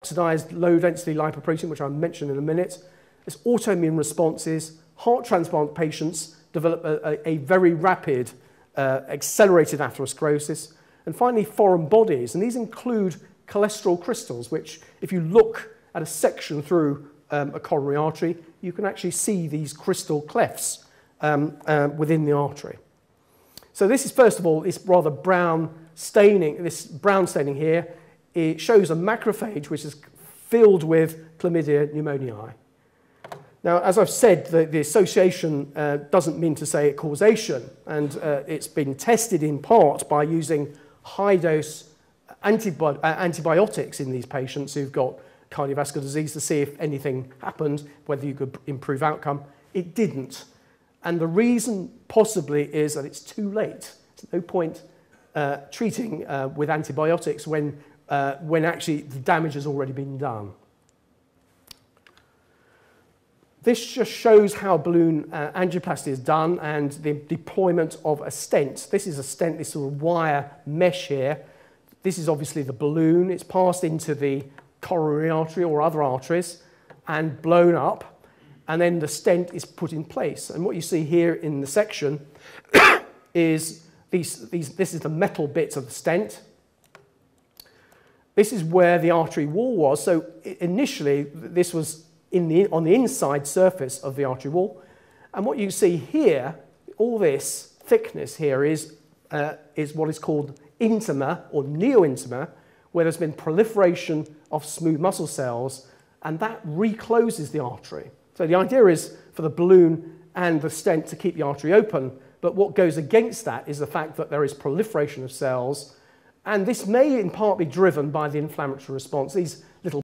oxidized low-density lipoprotein, which I'll mention in a minute. There's autoimmune responses. Heart transplant patients develop a very rapid, accelerated atherosclerosis. And finally, foreign bodies. And these include cholesterol crystals, which if you look at a section through a coronary artery, you can actually see these crystal clefts within the artery. So this is, first of all, this rather brown staining. This brown staining here, it shows a macrophage which is filled with chlamydia pneumoniae. Now, as I've said, the association doesn't mean to say causation, and it's been tested in part by using high-dose antibiotics in these patients who've got cardiovascular disease to see if anything happened, whether you could improve outcome. It didn't. And the reason possibly is that it's too late. There's no point treating with antibiotics when actually the damage has already been done. This just shows how balloon angioplasty is done and the deployment of a stent. This is a stent, this sort of wire mesh here. This is obviously the balloon. It's passed into the coronary artery or other arteries and blown up, and then the stent is put in place. And what you see here in the section is this is the metal bits of the stent. This is where the artery wall was. So initially, this was on the inside surface of the artery wall. And what you see here, all this thickness here is what is called intima or neointima, where there's been proliferation of smooth muscle cells, and that recloses the artery. So the idea is for the balloon and the stent to keep the artery open, but what goes against that is the fact that there is proliferation of cells, and this may in part be driven by the inflammatory response. These little